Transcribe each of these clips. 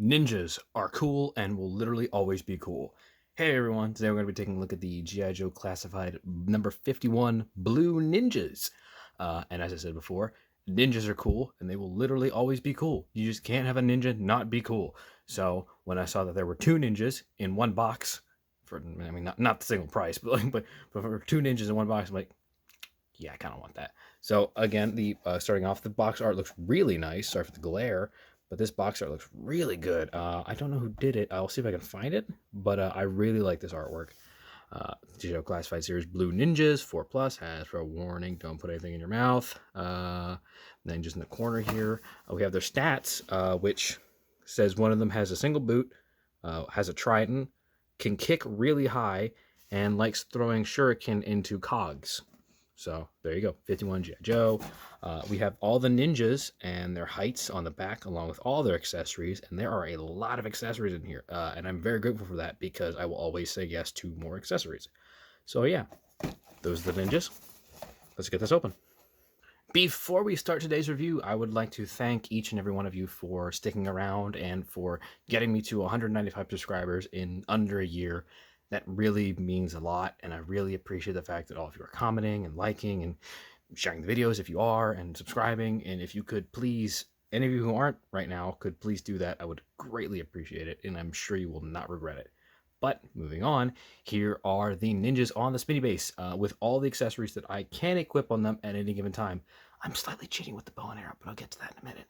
Ninjas are cool and will literally always be cool. Hey everyone, today we're going to be taking a look at the G.I. Joe Classified number 51 Blue Ninjas. And as I said before, ninjas are cool and they will literally always be cool. You just can't have a ninja not be cool. So when I saw that there were two ninjas in one box, not the single price, but for two ninjas in one box, I'm like, yeah, I kind of want that. So again, the starting off, the box art looks really nice. Sorry for the glare, but this box art looks really good. I don't know who did it. I'll see if I can find it, but I really like this artwork. Digital Classified Series Blue Ninjas 4 Plus has for a warning: don't put anything in your mouth. Then just in the corner here, we have their stats, which says one of them has a single boot, has a trident, can kick really high, and likes throwing shuriken into cogs. So there you go, 51 G.I. Joe. We have all the ninjas and their heights on the back, along with all their accessories, and there are a lot of accessories in here, and I'm very grateful for that because I will always say yes to more accessories. So yeah, those are the ninjas. Let's get this open. Before we start today's review, I would like to thank each and every one of you for sticking around and for getting me to 195 subscribers in under a year. That really means a lot, and I really appreciate the fact that all of you are commenting and liking and sharing the videos if you are, and subscribing. And if you could please, any of you who aren't right now, could please do that. I would greatly appreciate it, and I'm sure you will not regret it. But moving on, here are the ninjas on the spinny base with all the accessories that I can equip on them at any given time. I'm slightly cheating with the bow and arrow, but I'll get to that in a minute.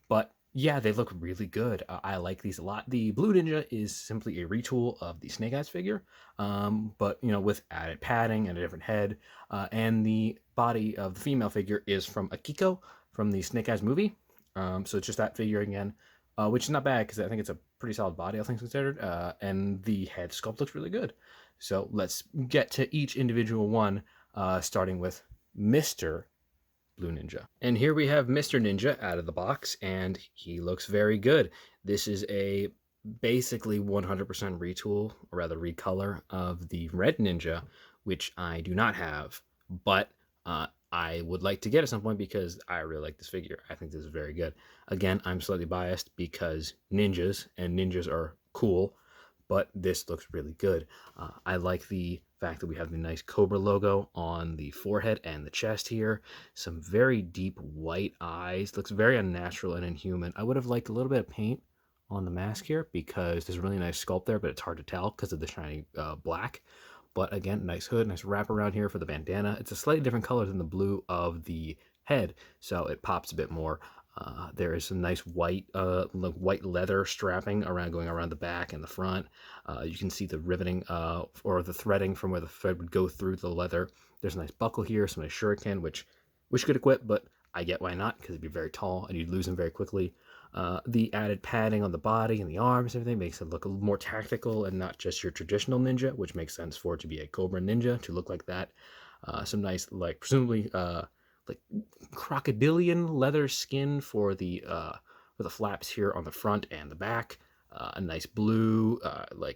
But yeah, they look really good. I like these a lot. The Blue Ninja is simply a retool of the Snake Eyes figure, but with added padding and a different head. And the body of the female figure is from Akiko from the Snake Eyes movie. So it's just that figure again, which is not bad because I think it's a pretty solid body, all things considered. And the head sculpt looks really good. So let's get to each individual one, starting with Mr. Blue Ninja. And here we have Mr. Ninja out of the box, and he looks very good. This is a basically 100% retool, or rather recolor, of the Red Ninja, which I do not have, but I would like to get at some point because I really like this figure. I think this is very good. Again, I'm slightly biased because ninjas, and ninjas are cool, but this looks really good. I like the fact that we have the nice Cobra logo on the forehead and the chest here. Some very deep white eyes. Looks very unnatural and inhuman. I would have liked a little bit of paint on the mask here because there's a really nice sculpt there, but it's hard to tell because of the shiny black. But again, nice hood, nice wrap around here for the bandana. It's a slightly different color than the blue of the head, so it pops a bit more. There is some nice white leather strapping going around the back and the front. You can see the riveting or the threading from where the thread would go through the leather. There's a nice buckle here, some nice shuriken, which could equip, but I get why not, because it'd be very tall and you'd lose them very quickly. The added padding on the body and the arms and everything makes it look a little more tactical and not just your traditional ninja, which makes sense for it to be a Cobra ninja to look like that. Some nice, presumably crocodilian leather skin for the flaps here on the front and the back. A nice blue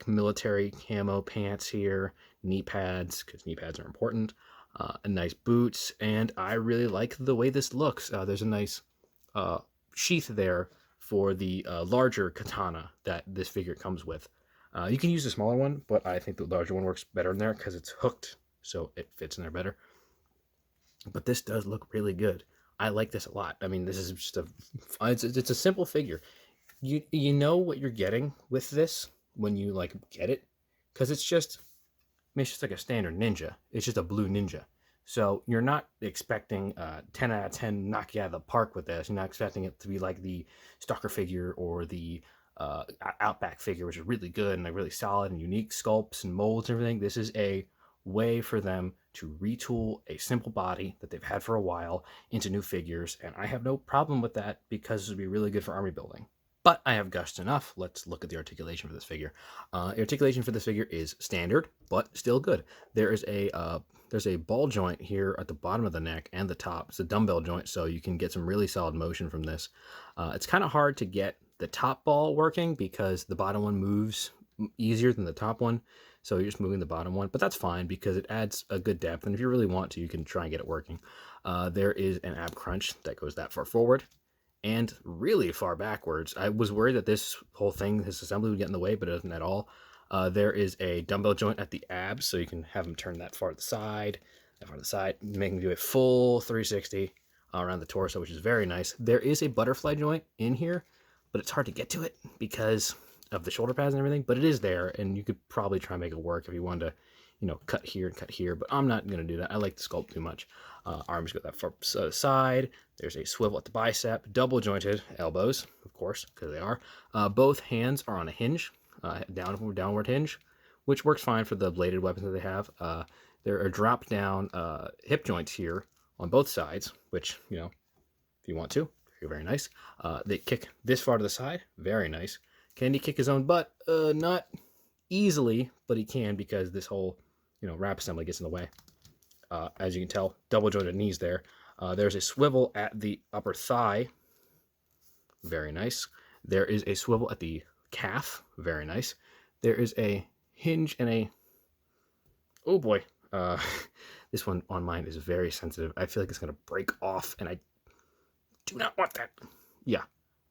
military camo pants here, knee pads because knee pads are important. A nice boots, and I really like the way this looks. There's a nice sheath there for the larger katana that this figure comes with. You can use the smaller one, but I think the larger one works better in there because it's hooked, so it fits in there better. But this does look really good. I like this a lot. I mean, this is just it's a simple figure. You know what you're getting with this when you get it, because it's just like a standard ninja. It's just a blue ninja. So you're not expecting 10 out of 10 knock you out of the park with this. You're not expecting it to be like the Stalker figure or the Outback figure, which is really good and really solid and unique sculpts and molds and everything. This is a way for them to retool a simple body that they've had for a while into new figures, and I have no problem with that because it would be really good for army building. But I have gushed enough. Let's look at the articulation for this figure. The articulation for this figure is standard, but still good. There's a ball joint here at the bottom of the neck and the top. It's a dumbbell joint, so you can get some really solid motion from this. It's kind of hard to get the top ball working because the bottom one moves easier than the top one. So you're just moving the bottom one, but that's fine because it adds a good depth. And if you really want to, you can try and get it working. There is an ab crunch that goes that far forward. and really far backwards. I was worried that this whole thing, this assembly, would get in the way, but it doesn't at all. There is a dumbbell joint at the abs, so you can have them turn that far to the side, making do a full 360 around the torso, which is very nice. There is a butterfly joint in here, but it's hard to get to it because of the shoulder pads and everything, but it is there, and you could probably try and make it work if you wanted to, you know, cut here and cut here, but I'm not going to do that. I like the sculpt too much. Arms go that far side. There's a swivel at the bicep, double jointed elbows, of course, because they are. Both hands are on a hinge, downward hinge, which works fine for the bladed weapons that they have. There are drop down hip joints here on both sides, which, you know, if you want to, you're very nice. They kick this far to the side, very nice. Can he kick his own butt? Not easily, but he can because this whole, you know, wrap assembly gets in the way. As you can tell, double jointed knees there. There's a swivel at the upper thigh, very nice. There is a swivel at the calf, very nice. There is a hinge and a, oh boy, this one on mine is very sensitive. I feel like it's gonna break off, and I do not want that. Yeah,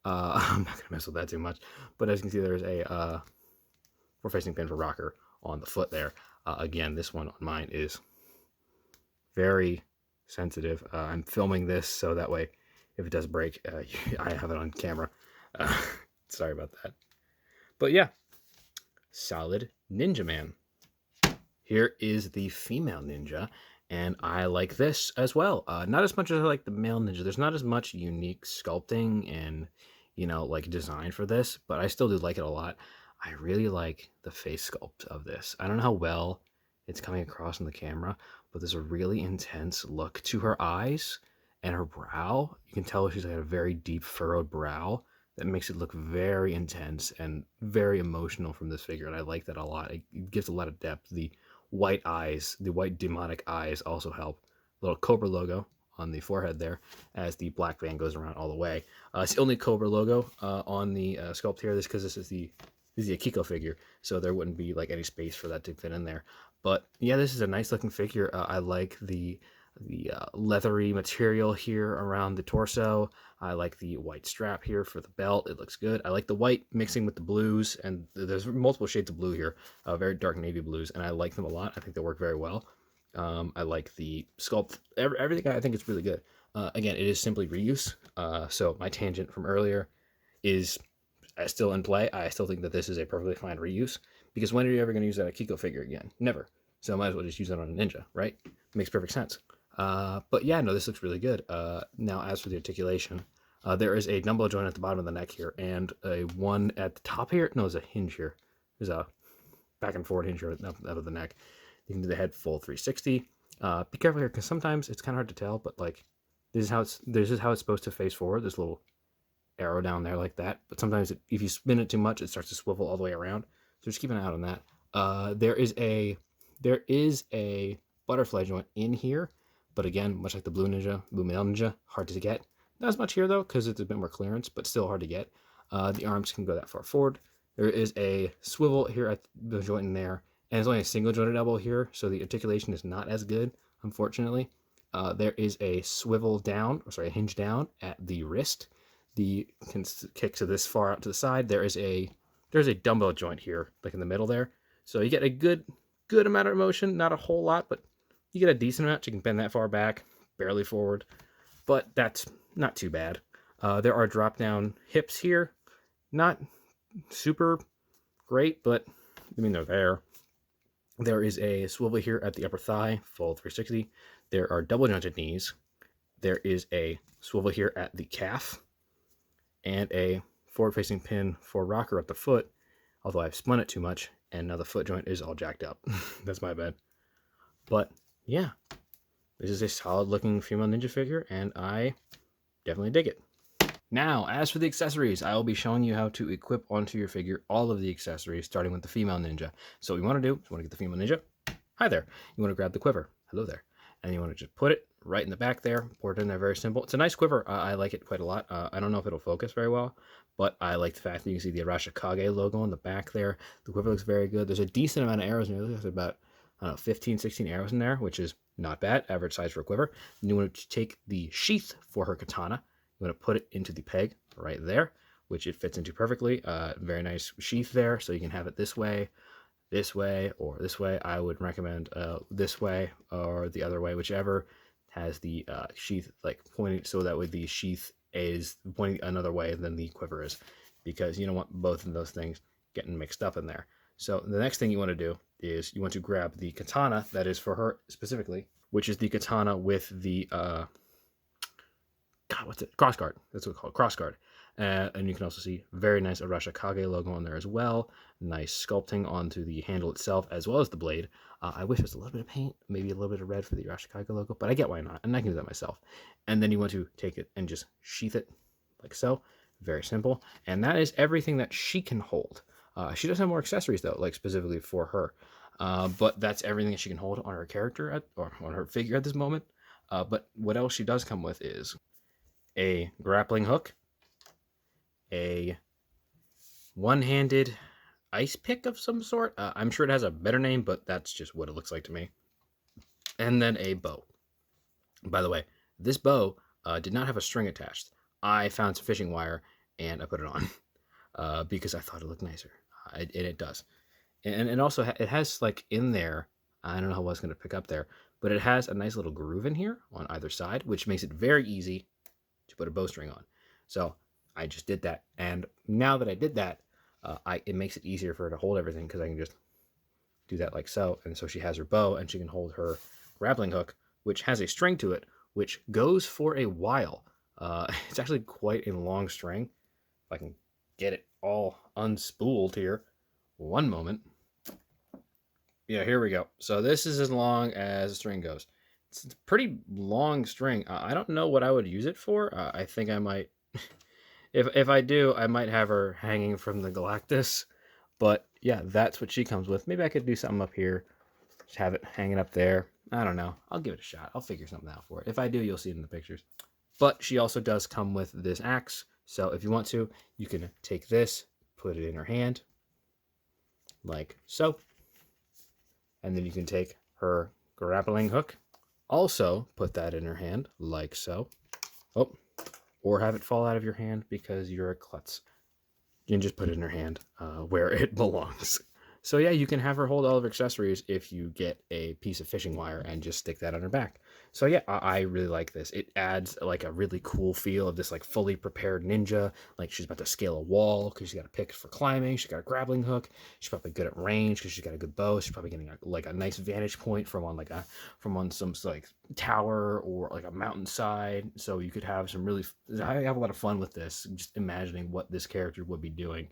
I'm not gonna mess with that too much. But as you can see, there's a forward-facing pin for rocker on the foot there. Again, this one on mine is very sensitive. I'm filming this so that way if it does break, I have it on camera. Sorry about that. But yeah, solid Ninja Man. Here is the female ninja, and I like this as well. Not as much as I like the male ninja. There's not as much unique sculpting and, you know, like design for this, but I still do like it a lot. I really like the face sculpt of this. I don't know how well it's coming across on the camera, but there's a really intense look to her eyes and her brow. You can tell she's got a very deep furrowed brow that makes it look very intense and very emotional from this figure, and I like that a lot. It gives a lot of depth. The white eyes, the white demonic eyes also help. Little Cobra logo on the forehead there as the black band goes around all the way. It's the only Cobra logo on the sculpt here. This because this is the Akiko figure, so there wouldn't be like any space for that to fit in there. But yeah, this is a nice looking figure. I like the leathery material here around the torso. I like the white strap here for the belt. It looks good. I like the white mixing with the blues, and there's multiple shades of blue here, very dark navy blues, and I like them a lot. I think they work very well. I like the sculpt. Everything, I think it's really good. Again, it is simply reuse. So my tangent from earlier is still in play. I still think that this is a perfectly fine reuse, because when are you ever going to use that Akiko figure again? Never. So I might as well just use it on a ninja, right? Makes perfect sense. But yeah, no, this looks really good. Now, as for the articulation, there is a dumbbell joint at the bottom of the neck here, and a one at the top here. No, there's a hinge here. There's a back and forward hinge here out of the neck. You can do the head full 360. Be careful here, because sometimes it's kind of hard to tell, but like this is how it's supposed to face forward. This little arrow down there like that. But sometimes if you spin it too much, it starts to swivel all the way around. So just keep an eye out on that. There is a butterfly joint in here. But again, much like the blue male ninja, hard to get. Not as much here though, because it's a bit more clearance, but still hard to get. The arms can go that far forward. There is a swivel here at the joint in there, and it's only a single jointed elbow here, so the articulation is not as good, unfortunately. There is a swivel down, a hinge down at the wrist. The can kick to this far out to the side. There's a dumbbell joint here, like in the middle there. So you get a good amount of motion, not a whole lot, but you get a decent amount. You can bend that far back, barely forward, but that's not too bad. There are drop down hips here. Not super great, but I mean, they're there. There is a swivel here at the upper thigh, full 360. There are double jointed knees. There is a swivel here at the calf, and a forward-facing pin for rocker at the foot, although I've spun it too much, and now the foot joint is all jacked up. That's my bad. But yeah, this is a solid-looking female ninja figure, and I definitely dig it. Now, as for the accessories, I will be showing you how to equip onto your figure all of the accessories, starting with the female ninja. So what you want to do is you want to get the female ninja. Hi there. You want to grab the quiver. Hello there. And you want to just put it right in the back there. Pour it in there, very simple. It's a nice quiver. I like it quite a lot. I don't know if it'll focus very well, but I like the fact that you can see the Arashikage logo on the back there. The quiver looks very good. There's a decent amount of arrows in there. There's about, I don't know, 15, 16 arrows in there, which is not bad. Average size for a quiver. And you want to take the sheath for her katana. You want to put it into the peg right there, which it fits into perfectly. Very nice sheath there, so you can have it this way, or this way. I would recommend this way or the other way, whichever has the sheath like pointing, so that way the sheath is pointing another way than the quiver is, because you don't want both of those things getting mixed up in there. So the next thing you want to do is you want to grab the katana that is for her specifically, which is the katana with the what's it? Crossguard. That's what it's called, crossguard. And you can also see very nice Arashikage logo on there as well. Nice sculpting onto the handle itself as well as the blade. I wish there was a little bit of paint, maybe a little bit of red for the Arashikage logo, but I get why not, and I can do that myself. And then you want to take it and just sheath it like so. Very simple. And that is everything that she can hold. She does have more accessories though, like specifically for her. But that's everything that she can hold on her character or on her figure at this moment. But what else she does come with is a grappling hook, a one-handed ice pick of some sort. I'm sure it has a better name, but that's just what it looks like to me. And then a bow. By the way, this bow did not have a string attached. I found some fishing wire and I put it on because I thought it looked nicer, and it does. And it also it has like in there, I don't know how I was going to pick up there, but it has a nice little groove in here on either side, which makes it very easy to put a bowstring on. So I just did that, and now that I did that, it makes it easier for her to hold everything, because I can just do that like so. And so she has her bow, and she can hold her grappling hook, which has a string to it, which goes for a while. It's actually quite a long string. If I can get it all unspooled here. One moment. Yeah, here we go. So this is as long as the string goes. It's a pretty long string. I don't know what I would use it for. I think I might, if I do, I might have her hanging from the Galactus. But yeah, that's what she comes with. Maybe I could do something up here. Just have it hanging up there. I don't know. I'll give it a shot. I'll figure something out for it. If I do, you'll see it in the pictures. But she also does come with this axe. So if you want to, you can take this, put it in her hand, like so. And then you can take her grappling hook, also put that in her hand, like so. Oh, or have it fall out of your hand because you're a klutz. You can just put it in her hand where it belongs. So yeah, you can have her hold all of her accessories if you get a piece of fishing wire and just stick that on her back. So yeah, I really like this. It adds like a really cool feel of this like fully prepared ninja. Like she's about to scale a wall because she's got a pick for climbing. She's got a grappling hook. She's probably good at range because she's got a good bow. She's probably getting like a nice vantage point from on some like tower or like a mountainside. So you could have some really, I have a lot of fun with this, just imagining what this character would be doing.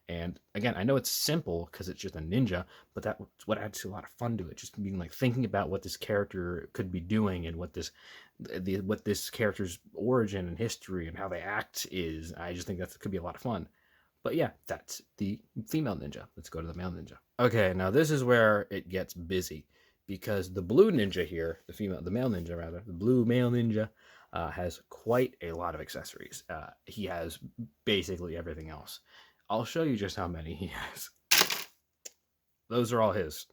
And again, I know it's simple because it's just a ninja, but that's what adds a lot of fun to it. Just being like thinking about what this character could be doing and what this character's origin and history and how they act is. I just think that could be a lot of fun. But yeah, that's the female ninja. Let's go to the male ninja. Okay, now this is where it gets busy, because the blue ninja here, the male ninja rather, the blue male ninja, has quite a lot of accessories. He has basically everything else. I'll show you just how many he has. Those are all his.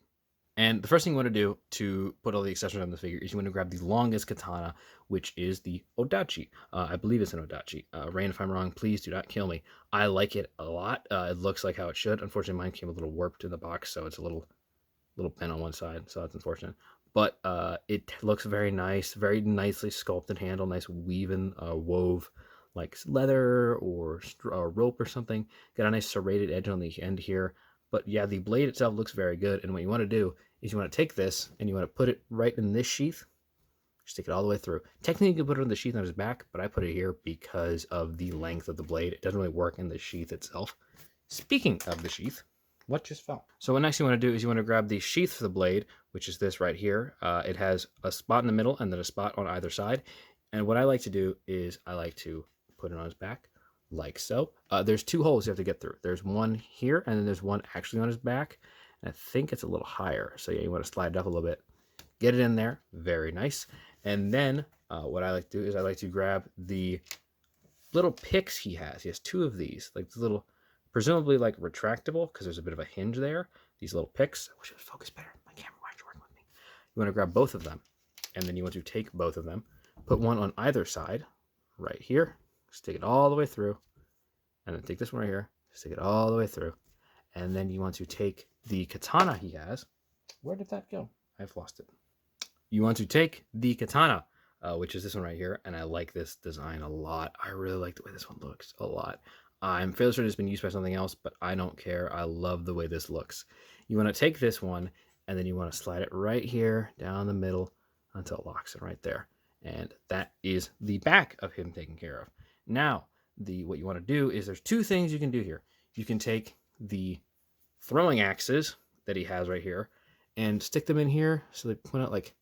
And the first thing you want to do to put all the accessories on the figure is you want to grab the longest katana, which is the Odachi. I believe it's an Odachi. Rain, if I'm wrong, please do not kill me. I like it a lot. It looks like how it should. Unfortunately, mine came a little warped in the box, so it's a little bent on one side, so that's unfortunate. But it looks very nice, very nicely sculpted handle, nice weaving, wove like leather or rope or something. Got a nice serrated edge on the end here. But yeah, the blade itself looks very good. And what you want to do is you want to take this and you want to put it right in this sheath. Stick it all the way through. Technically, you can put it on the sheath on his back, but I put it here because of the length of the blade. It doesn't really work in the sheath itself. Speaking of the sheath, what just fell? So what next you want to do is you want to grab the sheath for the blade, which is this right here. It has a spot in the middle and then a spot on either side. And what I like to do is I like to put it on his back like so. There's two holes you have to get through. There's one here and then there's one actually on his back. And I think it's a little higher. So yeah, you want to slide it up a little bit. Get it in there. Very nice. And then what I like to do is I like to grab the little picks he has. He has two of these, like the little, presumably like retractable because there's a bit of a hinge there. These little picks. I wish it would focus better. My camera, why aren't you working with me? You want to grab both of them. And then you want to take both of them. Put one on either side, right here. stick it all the way through, and then take this one right here, stick it all the way through, and then you want to take the katana he has. Where did that go? I've lost it. You want to take the katana, which is this one right here, and I like this design a lot. I really like the way this one looks a lot. I'm fairly certain it's been used by something else, but I don't care. I love the way this looks. You want to take this one, and then you want to slide it right here down the middle until it locks it right there. And that is the back of him taken care of. Now, what you want to do is there's two things you can do here. You can take the throwing axes that he has right here and stick them in here so they point out like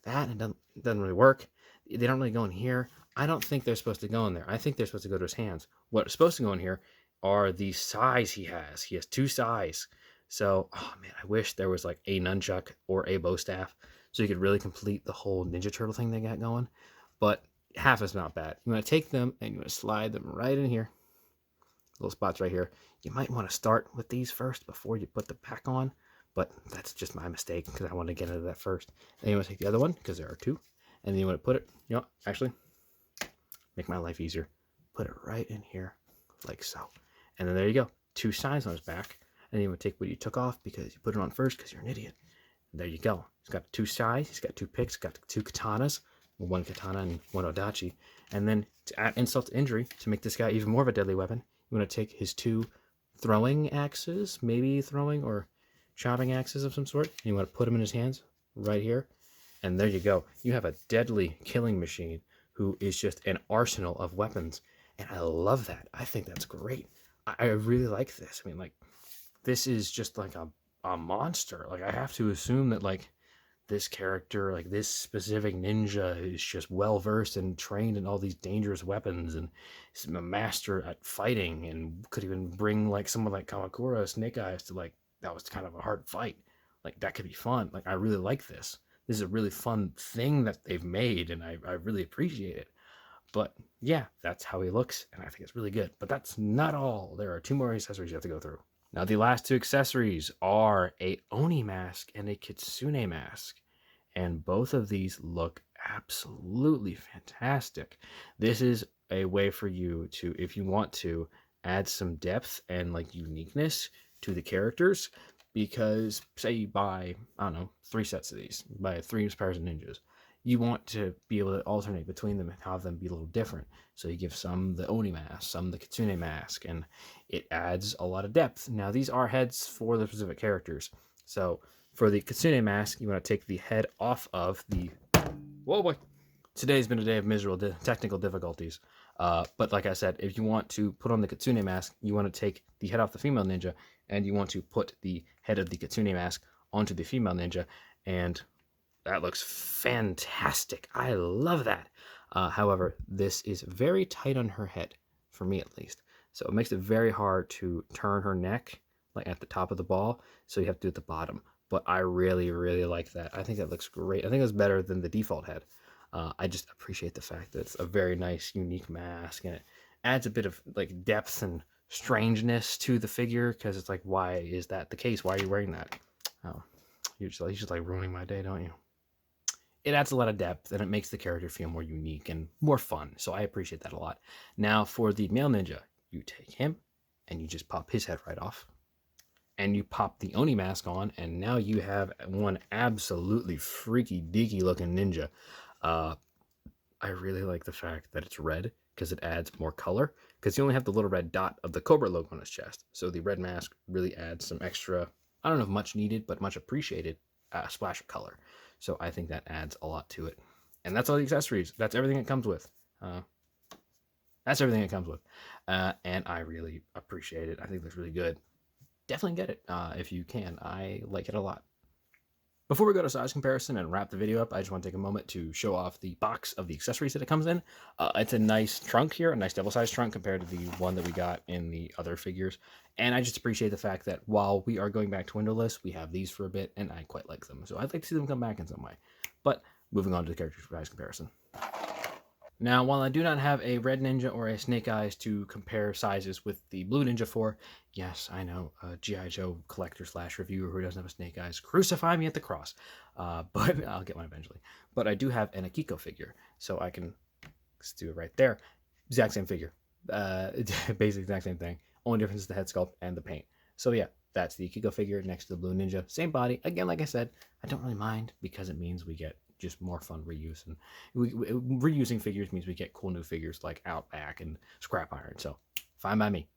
that, and it doesn't really work. They don't really go in here. I don't think they're supposed to go in there. I think they're supposed to go to his hands. What's supposed to go in here are the sais he has. He has two sais. So, oh man, I wish there was like a nunchuck or a bow staff so you could really complete the whole Ninja Turtle thing they got going. But half is not bad. You want to take them and you want to slide them right in here. Little spots right here. You might want to start with these first before you put the back on, but that's just my mistake because I want to get into that first. Then you want to take the other one because there are two, and then you want to put it, actually make my life easier. Put it right in here like so. And then there you go. Two signs on his back. And then you want to take what you took off because you put it on first because you're an idiot. And there you go. He's got two sides. He's got two picks. Got two katanas. One katana and one odachi. And then to add insult to injury, to make this guy even more of a deadly weapon, you want to take his two throwing axes, maybe throwing or chopping axes of some sort. And you want to put them in his hands right here. And there you go. You have a deadly killing machine who is just an arsenal of weapons. And I love that. I think that's great. I really like this. I mean, like, this is just like a monster. Like, I have to assume that, like, this character, like, this specific ninja is just well-versed and trained in all these dangerous weapons and is a master at fighting and could even bring, like, someone like Kamakura, Snake Eyes, to, like, that was kind of a hard fight. Like, that could be fun. Like, I really like this. This is a really fun thing that they've made, and I really appreciate it. But yeah, that's how he looks, and I think it's really good. But that's not all. There are two more accessories you have to go through. Now, the last two accessories are a Oni mask and a Kitsune mask. And both of these look absolutely fantastic. This is a way for you to, if you want to, add some depth and like uniqueness to the characters. Because say you buy, I don't know, 3 sets of these, buy 3 pairs of ninjas, you want to be able to alternate between them and have them be a little different. So you give some the Oni mask, some the Kitsune mask, and it adds a lot of depth. Now these are heads for the specific characters. So for the Kitsune mask, you want to take the head off of the... Whoa, boy. Today's been a day of miserable technical difficulties. But like I said, if you want to put on the Kitsune mask, you want to take the head off the female ninja, and you want to put the head of the Kitsune mask onto the female ninja, and that looks fantastic. I love that. However, this is very tight on her head, for me at least. So it makes it very hard to turn her neck, like at the top of the ball, so you have to do it at the bottom. But I really, really like that. I think that looks great. I think it's better than the default head. I just appreciate the fact that it's a very nice, unique mask, and it adds a bit of like depth and strangeness to the figure, because it's like, why is that the case? Why are you wearing that? Oh, you're just like ruining my day, don't you? It adds a lot of depth, and it makes the character feel more unique and more fun, so I appreciate that a lot. Now, for the male ninja, you take him, and you just pop his head right off, and you pop the Oni mask on, and now you have one absolutely freaky deaky looking ninja. I really like the fact that it's red, because it adds more color, because you only have the little red dot of the Cobra logo on his chest, so the red mask really adds some extra, I don't know if much needed, but much appreciated splash of color. So I think that adds a lot to it. And that's all the accessories. That's everything it comes with. That's everything it comes with. And I really appreciate it. I think it looks really good. Definitely get it if you can. I like it a lot. Before we go to size comparison and wrap the video up, I just want to take a moment to show off the box of the accessories that it comes in. It's a nice trunk here, a nice double-sized trunk compared to the one that we got in the other figures. And I just appreciate the fact that while we are going back to windowless, we have these for a bit, and I quite like them. So I'd like to see them come back in some way. But moving on to the character size comparison. Now, while I do not have a red ninja or a Snake Eyes to compare sizes with the blue ninja for, yes, I know, a G.I. Joe collector / reviewer who doesn't have a Snake Eyes, crucify me at the cross, but I'll get one eventually. But I do have an Akiko figure, so I can do it right there. exact same figure. Basically exact same thing. Only difference is the head sculpt and the paint. So yeah, that's the Akiko figure next to the Blue Ninja. Same body. Again, like I said, I don't really mind because it means we get just more fun reuse. And reusing figures means we get cool new figures like Outback and Scrap Iron. So fine by me.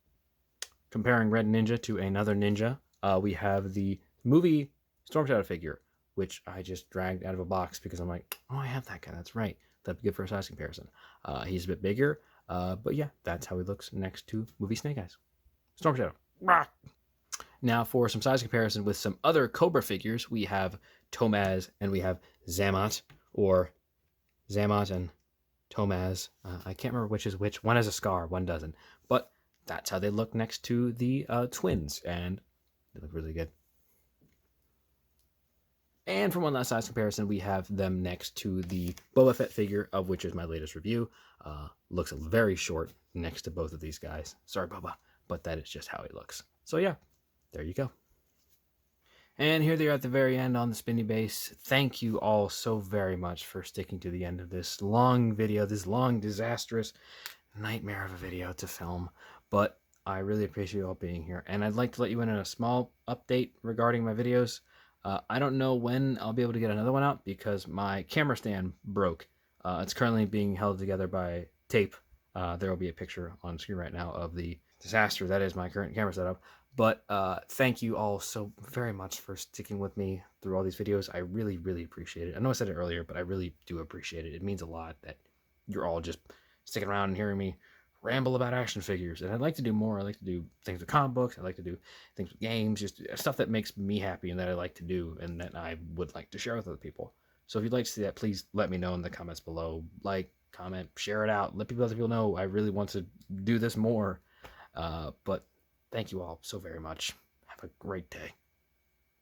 Comparing Red Ninja to another ninja, we have the movie Storm Shadow figure, which I just dragged out of a box because I'm like, oh, I have that guy. That's right. That'd be good for a size comparison. He's a bit bigger, but yeah, that's how he looks next to movie Snake Eyes. Storm Shadow. Now for some size comparison with some other Cobra figures, we have Tomaz and we have Zamat, or Zamat and Tomaz. I can't remember which is which. One has a scar, one doesn't. But that's how they look next to the twins, and they look really good. And for one last size comparison, we have them next to the Boba Fett figure, of which is my latest review. Looks very short next to both of these guys. Sorry, Boba, but that is just how he looks. So yeah, there you go. And here they are at the very end on the spinny base. Thank you all so very much for sticking to the end of this long video, this long, disastrous nightmare of a video to film. But I really appreciate you all being here. And I'd like to let you in on a small update regarding my videos. I don't know when I'll be able to get another one out because my camera stand broke. It's currently being held together by tape. There will be a picture on screen right now of the disaster that is my current camera setup. But thank you all so very much for sticking with me through all these videos. I really, really appreciate it. I know I said it earlier, but I really do appreciate it. It means a lot that you're all just sticking around and hearing me ramble about action figures. And I'd like to do more. I like to do things with comic books. I like to do things with games, just stuff that makes me happy and that I like to do and that I would like to share with other people. So if you'd like to see that, please let me know in the comments below. Like, comment, share it out. Let other people know I really want to do this more. But thank you all so very much. Have a great day.